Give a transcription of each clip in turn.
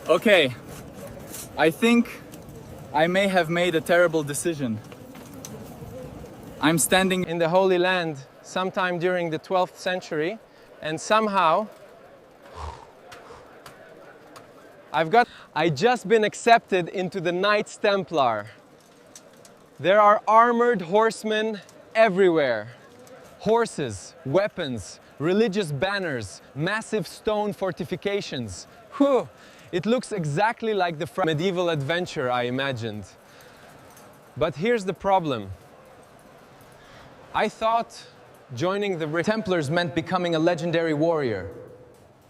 Okay, I think I may have made a terrible decision. I'm standing In the Holy Land sometime during the 12th century, and somehow I just been accepted into the Knights Templar. There are armored horsemen everywhere. Horses, weapons, religious banners, massive stone fortifications. Whew, it looks exactly like the medieval adventure I imagined. But here's the problem. I thought joining the Templars meant becoming a legendary warrior.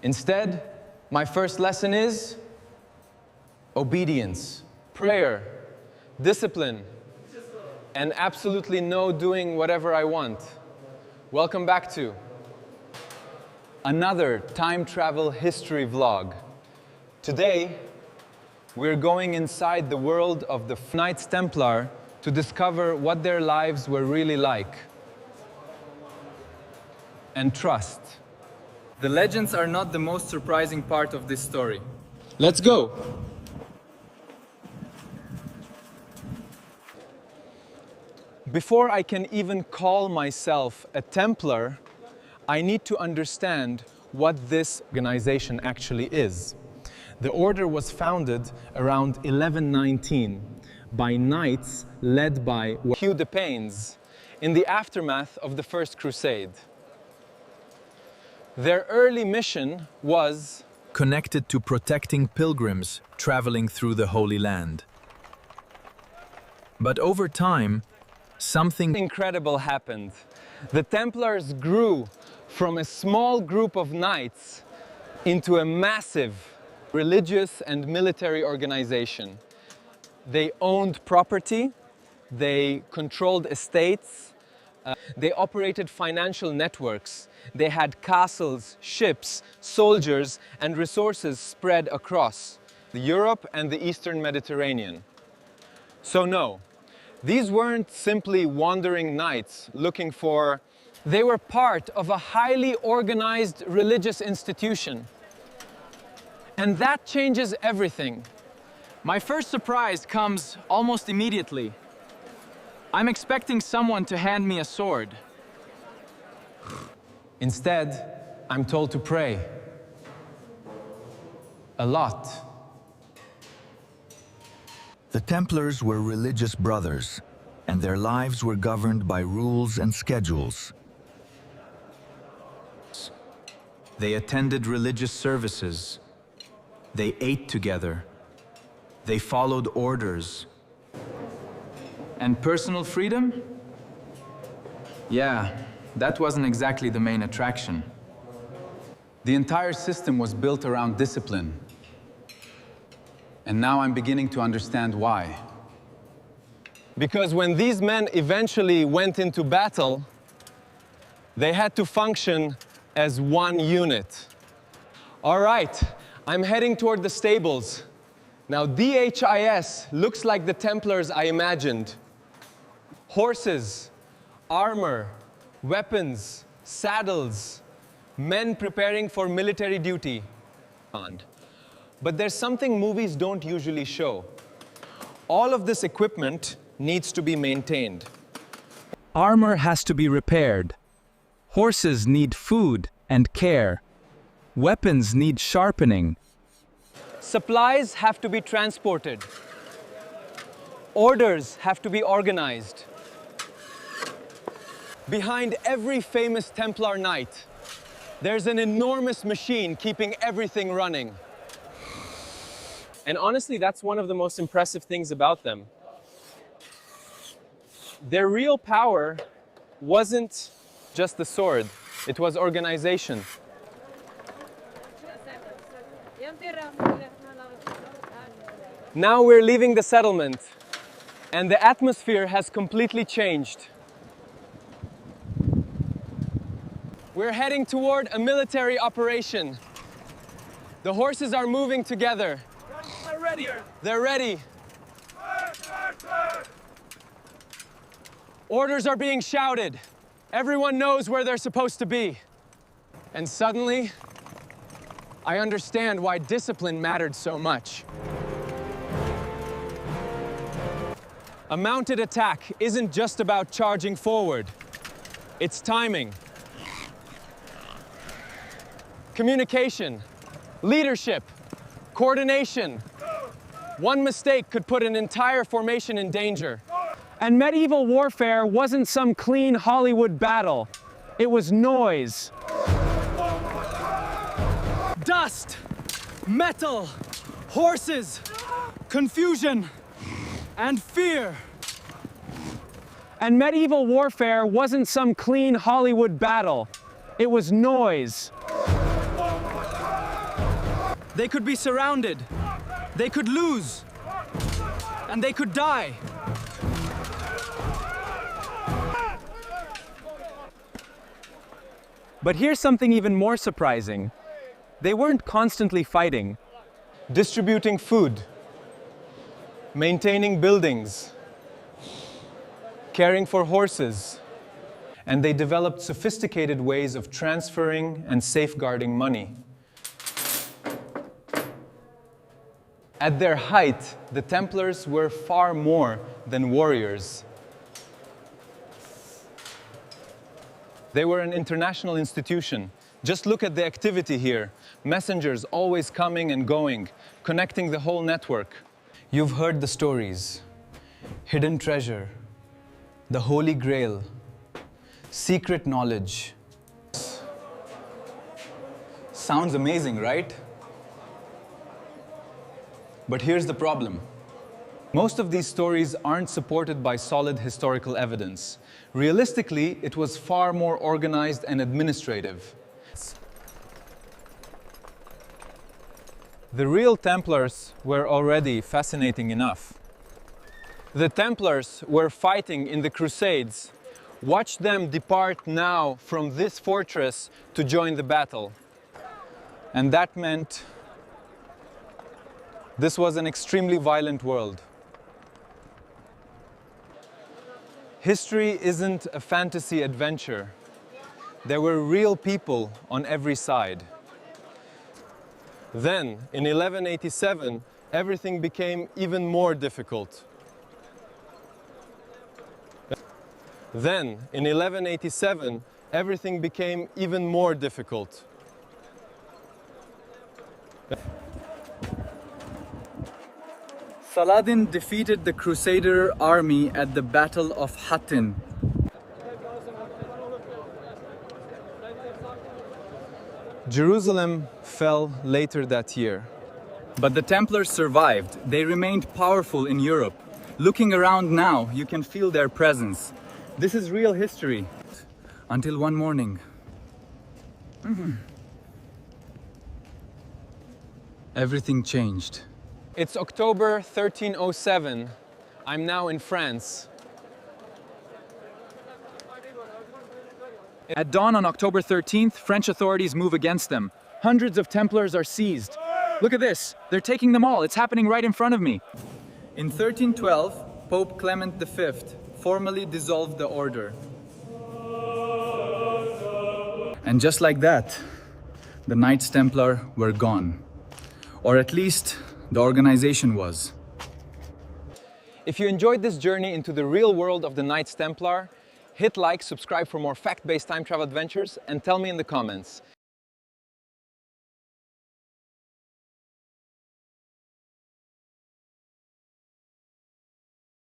Instead, my first lesson is obedience, prayer, discipline, and absolutely no doing whatever I want. Welcome back to another time travel history vlog. Today, we're going inside the world of the Knights Templar to discover what their lives were really like. And trust. The legends are not the most surprising part of this story. Let's go! Before I can even call myself a Templar, I need to understand what this organization actually is. The order was founded around 1119 by knights led by Hugh de Paynes in the aftermath of the First Crusade. Their early mission was connected to protecting pilgrims traveling through the Holy Land. But over time, something incredible happened. The Templars grew from a small group of knights into a massive religious and military organization. They owned property, they controlled estates, they operated financial networks, they had castles, ships, soldiers, and resources spread across Europe and the Eastern Mediterranean. So no, these weren't simply wandering knights looking for... They were part of a highly organized religious institution. And that changes everything. My first surprise comes almost immediately. I'm expecting someone to hand me a sword. Instead, I'm told to pray. A lot. The Templars were religious brothers, and their lives were governed by rules and schedules. they attended religious services, they ate together, they followed orders. And personal freedom? Yeah, that wasn't exactly the main attraction. The entire system was built around discipline. And now I'm beginning to understand why. Because when these men eventually went into battle, they had to function as one unit. All right, I'm heading toward the stables. Now, DHIS looks like the Templars I imagined. Horses, armor, weapons, saddles, men preparing for military duty. But there's something movies don't usually show. All of this equipment needs to be maintained. Armor has to be repaired. Horses need food and care. Weapons need sharpening. Supplies have to be transported. Orders have to be organized. Behind every famous Templar knight, there's an enormous machine keeping everything running. And honestly, that's one of the most impressive things about them. Their real power wasn't just the sword, it was organization. Now we're leaving the settlement, and the atmosphere has completely changed. We're heading toward a military operation. The horses are moving together. They're ready. They're ready. Orders are being shouted. Everyone knows where they're supposed to be. And suddenly, I understand why discipline mattered so much. A mounted attack isn't just about charging forward. It's timing, communication, leadership, coordination. One mistake could put an entire formation in danger. And medieval warfare wasn't some clean Hollywood battle. It was noise. Dust, metal, horses, confusion, and fear. And medieval warfare wasn't some clean Hollywood battle. It was noise. They could be surrounded. They could lose. And they could die. But here's something even more surprising. They weren't constantly fighting. Distributing food, maintaining buildings, caring for horses, and they developed sophisticated ways of transferring and safeguarding money. At their height, the Templars were far more than warriors. They were an international institution. Just look at the activity here. Messengers always coming and going, connecting the whole network. You've heard the stories. Hidden treasure, the Holy Grail, secret knowledge. Sounds amazing, right? But here's the problem. Most of these stories aren't supported by solid historical evidence. Realistically, it was far more organized and administrative. The real Templars were already fascinating enough. The Templars were fighting in the Crusades. Watch them depart now from this fortress to join the battle. And that meant this was an extremely violent world. History isn't a fantasy adventure. There were real people on every side. Then, in 1187, everything became even more difficult. Then, in 1187, everything became even more difficult. Saladin defeated the Crusader army at the Battle of Hattin. Jerusalem fell later that year. But the Templars survived. They remained powerful in Europe. Looking around now, you can feel their presence. This is real history. Until one morning. Everything changed. It's October 1307. I'm now in France. At dawn on October 13th, French authorities move against them. Hundreds of Templars are seized. Look at this. They're taking them all. It's happening right in front of me. In 1312, Pope Clement V formally dissolved the order. And just like that, the Knights Templar were gone. Or at least, the organization was. If you enjoyed this journey into the real world of the Knights Templar, hit like, subscribe for more fact-based time travel adventures, and tell me in the comments,